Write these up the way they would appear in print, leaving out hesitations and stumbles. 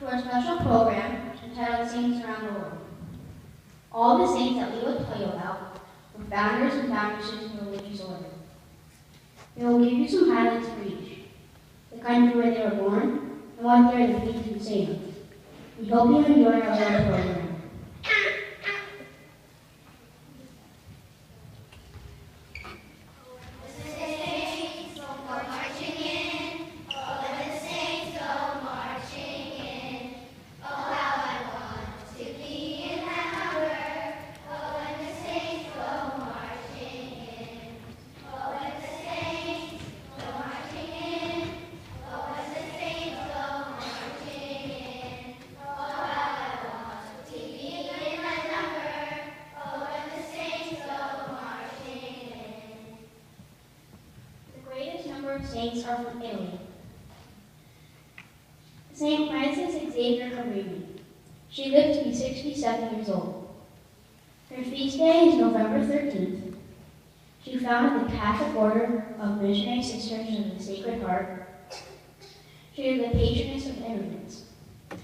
for a special program entitled Saints Around the World. All the saints that we will tell you about were founders and foundresses of religious order. We will give you some highlights for each, the country where they were born, and what they are the patron saint of. We hope you enjoy our little program. Saints are from Italy. Saint Frances Xavier Cabrini. She lived to be 67 years old. Her feast day is November 13th. She founded the Catholic Order of Missionary Sisters of the Sacred Heart. She is the patroness of immigrants.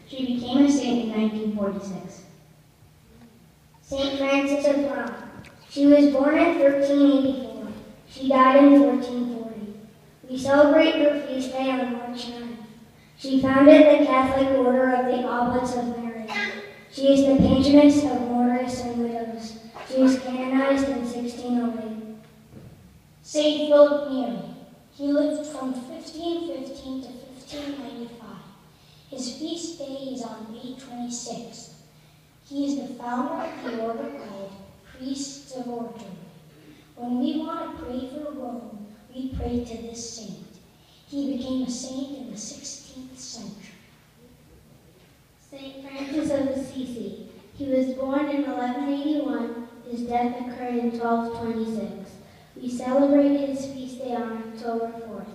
She became a saint in 1946. Saint Frances of Rome. She was born in 1384. She died in 1440. We celebrate her feast day on March 9th. She founded the Catholic Order of the Oblates of Mary. She is the patroness of mourners and widows. She was canonized in 1608. Saint Philip Neri. He lived from 1515 to 1595. His feast day is on May 26th. He is the founder of the order called Priests of Order. When we want to pray for Rome, we pray to this saint. He became a saint in the 16th century. Saint Francis of Assisi. He was born in 1181. His death occurred in 1226. We celebrate his feast day on October 4th.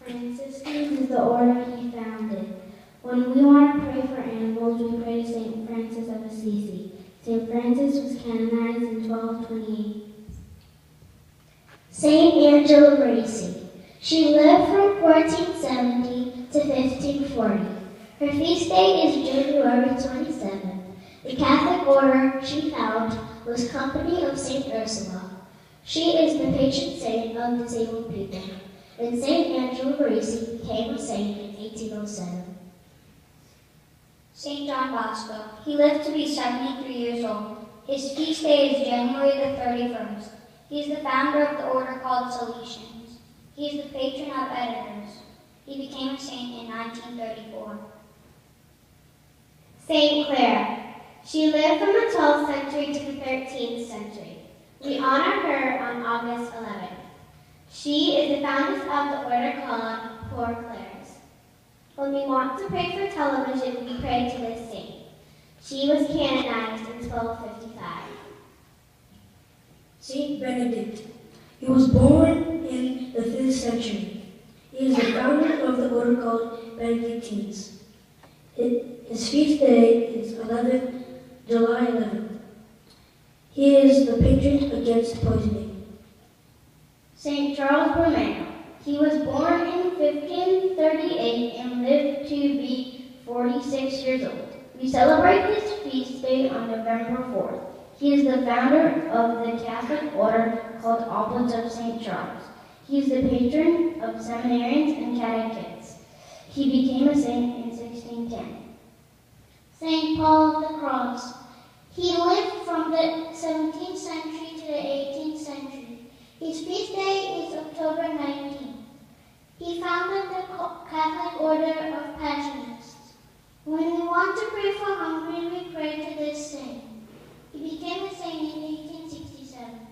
Franciscans is the order he founded. When we want to pray for animals, we pray to Saint Francis of Assisi. Saint Francis was canonized in 1228. Saint Angela Bracy. She lived from 1470 to 1540. Her feast day is January 27th. The Catholic order she founded was Company of Saint Ursula. She is the patron saint of disabled people. And Saint Angela Bracy became a saint in 1807. Saint John Bosco. He lived to be 73 years old. His feast day is January the 31st. He is the founder of the order called Salesians. He is the patron of editors. He became a saint in 1934. Saint Clare. She lived from the 12th century to the 13th century. We honor her on August 11th. She is the foundress of the order called Poor Clares. When we want to pray for television, we pray to this saint. She was canonized in 1255. Saint Benedict. He was born in the 5th century. He is the founder of the order called Benedictines. His feast day is July 11th. He is the patron against poisoning. Saint Charles Borromeo. He was born in 1538 and lived to be 46 years old. We celebrate his feast day on November 4th. He is the founder of the Catholic order called Oblates of St. Charles. He is the patron of seminarians and catechists. He became a saint in 1610. Saint Paul of the Cross. He lived from the 17th century to the 18th century. His feast day is October 19th. He founded the Catholic Order of Passionists. When we want to pray for Hungary, we pray to this saint. He became a saint in 1867.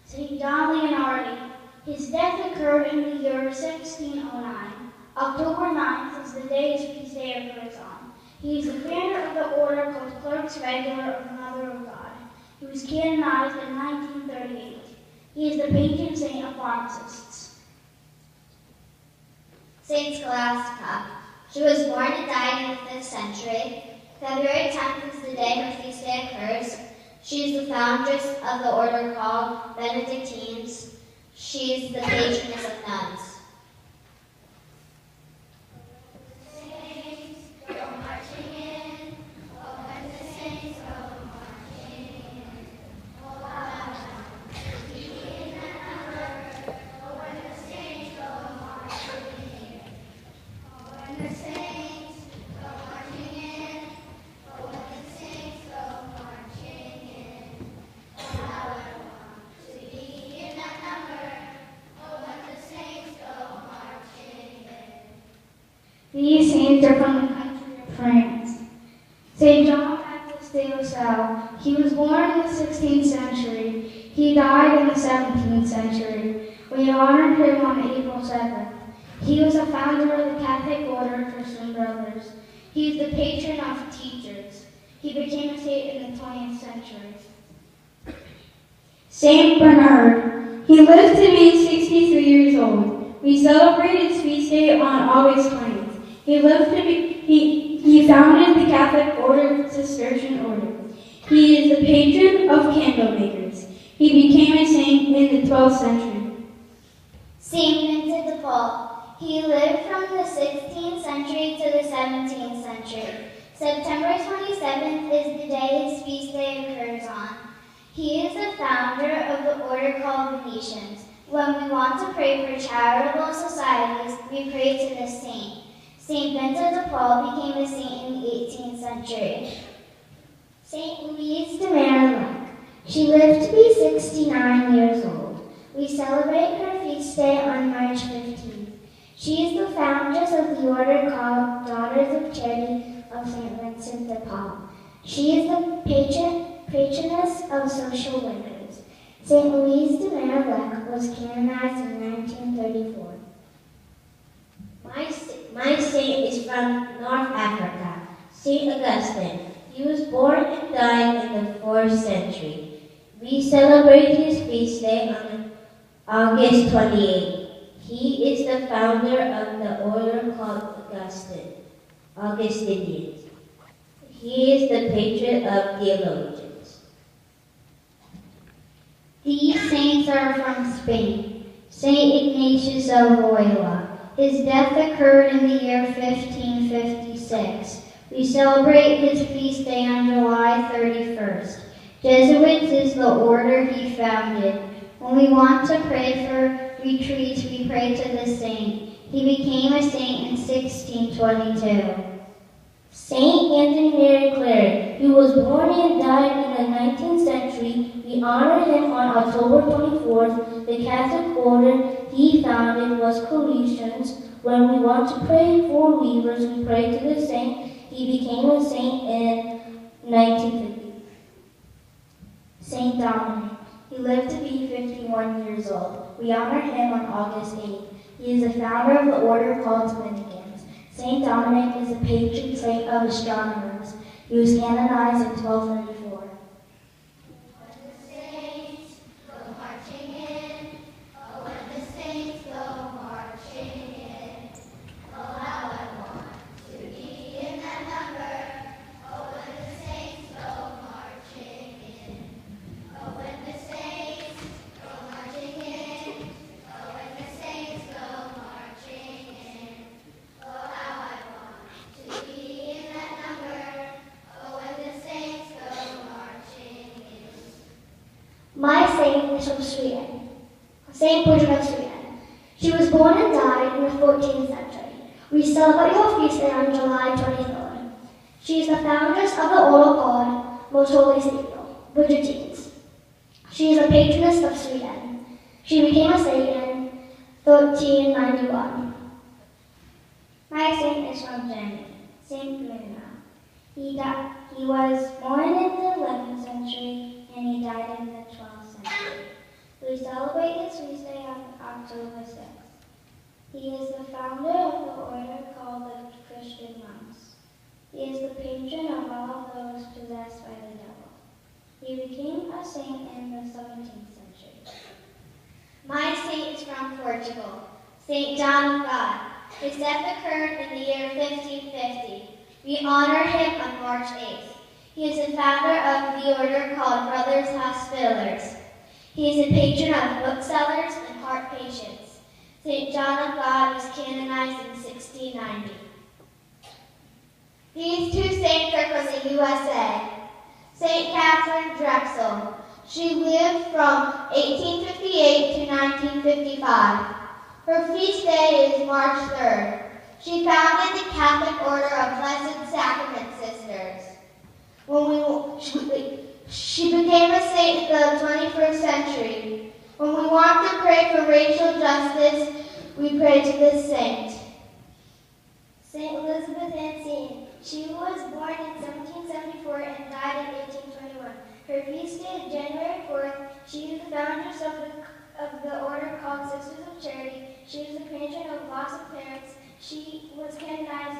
Saint John Leonardi. His death occurred in the year 1609. October 9th is the day his feast day occurs on. He is the founder of the order called Clerks Regular of the Mother of God. He was canonized in 1938. He is the patron saint of pharmacists. Saint Scholastica. She was born and died in the 5th century. February 10th is the day her feast day occurs. She is the foundress of the order called Benedictines. She is the patroness of nuns. These saints are from the country of France. Saint John Baptist de La Salle. He was born in the 16th century. He died in the 17th century. We honored him on April 7th. He was a founder of the Catholic Order of Christian Brothers. He is the patron of teachers. He became a saint in the 20th century. Saint Bernard. He lived to be 63 years old. We celebrate his feast day on August 20th. He founded the Catholic Order Cistercian Order. He is the patron of candle makers. He became a saint in the 12th century. Saint Vincent de Paul. He lived from the 16th century to the 17th century. September 27th is the day his feast day occurs on. He is the founder of the order called Venetians. When we want to pray for charitable societies, we pray to this saint. Saint Vincent de Paul became a saint in the 18th century. Saint Louise de Marillac. She lived to be 69 years old. We celebrate her feast day on March 15th. She is the foundress of the order called Daughters of Charity of Saint Vincent de Paul. She is the patroness of social workers. Saint Louise de Marillac was canonized in 1934. My saint is from North Africa, Saint Augustine. He was born and died in the 4th century. We celebrate his feast day on August 28th. He is the founder of the order called Augustinians. He is the patron of theologians. These saints are from Spain. Saint Ignatius of Loyola. His death occurred in the year 1556. We celebrate his feast day on July 31st. Jesuits is the order he founded. When we want to pray for retreats, we pray to this saint. He became a saint in 1622. Saint Anthony Mary Clare. He was born and died in the 19th century. We honor him on October 24th. The Catholic order he founded was Colossians. When we want to pray for weavers, we pray to the saint. He became a saint in 1950. Saint Dominic. He lived to be 51 years old. We honor him on August 8th. He is the founder of the order called Dominicans. Saint Dominic is the patron saint of astronomers. He was canonized in 1234. My saint is from Sweden, Saint Bridget of Sweden. She was born and died in the 14th century. We celebrate her feast day on July 23rd. She is the foundress of the order called Most Holy Savior, Bridgetines. She is the patroness of Sweden. She became a saint in 1391. My saint is from Germany, Saint Bruno. He was born in the 11th century and he died in the 12th century. We celebrate his feast day on October 6th. He is the founder of the order called the Christian monks. He is the patron of all those possessed by the devil. He became a saint in the 17th century. My saint is from Portugal, Saint John of God. His death occurred in the year 1550. We honor him on March 8th. He is the founder of the order called Brothers Hospitallers. He is a patron of booksellers and heart patients. Saint John of God was canonized in 1690. These two saints are from the USA. Saint Catherine Drexel. She lived from 1858 to 1955. Her feast day is March 3rd. She founded the Catholic Order of Blessed Sacrament Sisters. She became a saint in the 21st century. When we want to pray for racial justice, we pray to this saint. St. Elizabeth Ann Seton. She was born in 1774 and died in 1821. Her feast day is January 4th. She is the foundress of the order called Sisters of Charity. She is the patron of lost parents. She was canonized